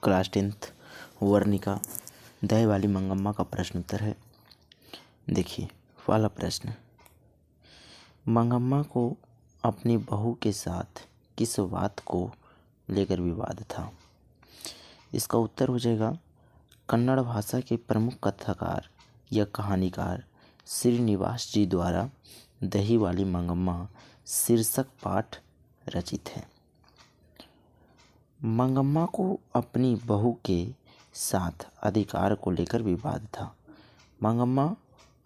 Class 10th Varnika दही वाली मंगम्मा का प्रश्न उत्तर है। देखिए पहला प्रश्न, मंगम्मा को अपनी बहू के साथ किस बात को लेकर विवाद था? इसका उत्तर हो जाएगा कन्नड़ भाषा के प्रमुख कथाकार या कहानीकार श्रीनिवास जी द्वारा दही वाली मंगम्मा शीर्षक पाठ रचित है। मंगम्मा को अपनी बहू के साथ अधिकार को लेकर विवाद था। मंगम्मा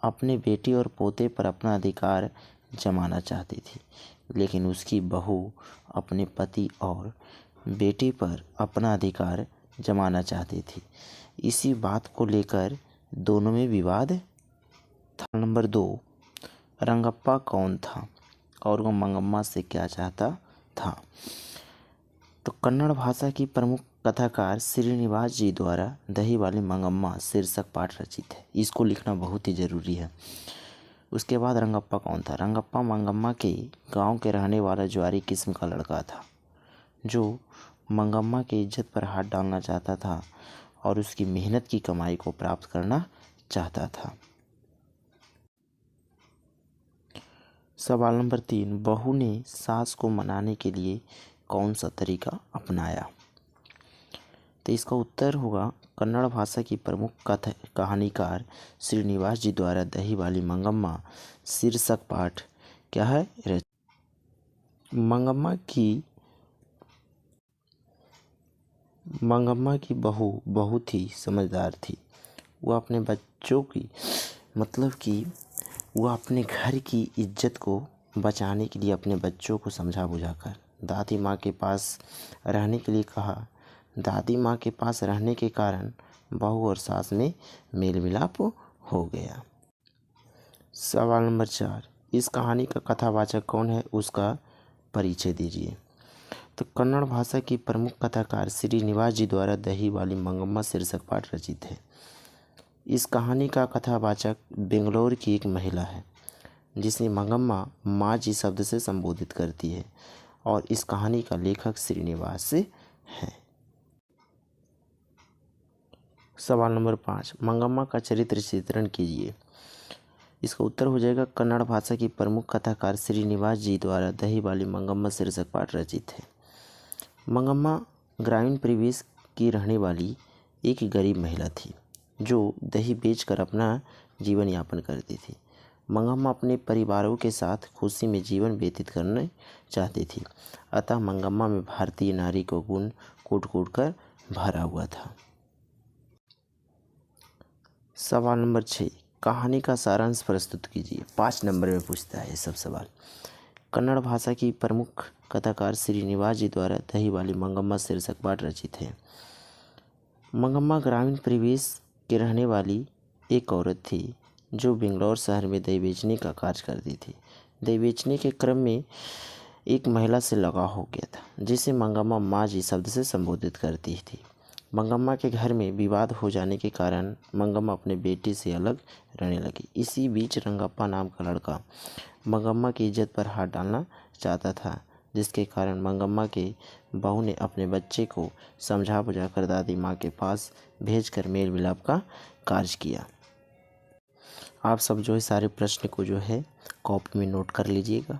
अपने बेटी और पोते पर अपना अधिकार जमाना चाहती थी, लेकिन उसकी बहू अपने पति और बेटी पर अपना अधिकार जमाना चाहती थी। इसी बात को लेकर दोनों में विवाद था। नंबर 2, रंगप्पा कौन था और वह मंगम्मा से क्या चाहता था? तो कन्नड़ भाषा की प्रमुख कथाकार श्रीनिवास जी द्वारा दही वाली मंगम्मा शीर्षक पाठ रचित है। इसको लिखना बहुत ही ज़रूरी है। उसके बाद रंगप्पा कौन था? रंगप्पा मंगम्मा के गांव के रहने वाला ज्वारी किस्म का लड़का था, जो मंगम्मा की इज्जत पर हाथ डालना चाहता था और उसकी मेहनत की कमाई को प्राप्त करना चाहता था। सवाल नंबर 3, बहू ने सास को मनाने के लिए कौन सा तरीका अपनाया? तो इसका उत्तर होगा कन्नड़ भाषा की प्रमुख कहानीकार श्रीनिवास जी द्वारा दही वाली मंगम्मा शीर्षक पाठ क्या है? मंगम्मा की बहू बहुत ही समझदार थी। वह अपने बच्चों की वह अपने घर की इज्जत को बचाने के लिए अपने बच्चों को समझा बुझाकर दादी माँ के पास रहने के लिए कहा। दादी माँ के पास रहने के कारण बहू और सास में मेल मिलाप हो गया। सवाल नंबर 4, इस कहानी का कथावाचक कौन है? उसका परिचय दीजिए। तो कन्नड़ भाषा की प्रमुख कथाकार श्रीनिवास जी द्वारा दही वाली मंगम्मा शीर्षक पाठ रचित है। इस कहानी का कथावाचक बेंगलोर की एक महिला है, जिसे मंगम्मा माँ जी शब्द से संबोधित करती है, और इस कहानी का लेखक श्रीनिवास है। सवाल नंबर 5, मंगम्मा का चरित्र चित्रण कीजिए। इसका उत्तर हो जाएगा कन्नड़ भाषा की प्रमुख कथाकार श्रीनिवास जी द्वारा दही वाली मंगम्मा शीर्षक पाठ रचित है। मंगम्मा ग्रामीण परिवेश की रहने वाली एक गरीब महिला थी, जो दही बेचकर अपना जीवन यापन करती थी। मंगम्मा अपने परिवारों के साथ खुशी में जीवन व्यतीत करना चाहती थी, अतः मंगम्मा में भारतीय नारी को गुण कूट कूट कर भरा हुआ था। सवाल नंबर 6, कहानी का सारांश प्रस्तुत कीजिए। 5 नंबर में पूछता है ये सब सवाल। कन्नड़ भाषा की प्रमुख कथाकार श्रीनिवास जी द्वारा दही वाली मंगम्मा शीर्षक पाठ रचित है। मंगम्मा ग्रामीण परिवेश के रहने वाली एक औरत थी, जो बेंगलोर शहर में दही बेचने का कार्य करती थी। दही बेचने के क्रम में एक महिला से लगाव हो गया था, जिसे मंगम्मा माँ जी शब्द से संबोधित करती थी। मंगम्मा के घर में विवाद हो जाने के कारण मंगम्मा अपने बेटी से अलग रहने लगी। इसी बीच रंगप्पा नाम का लड़का मंगम्मा की इज्जत पर हाथ डालना चाहता था, जिसके कारण मंगम्मा के बहू ने अपने बच्चे को समझा बुझाकर दादी माँ के पास भेजकर मेल मिलाप का कार्य किया। आप सब जो है सारे प्रश्न को जो है कॉपी में नोट कर लीजिएगा।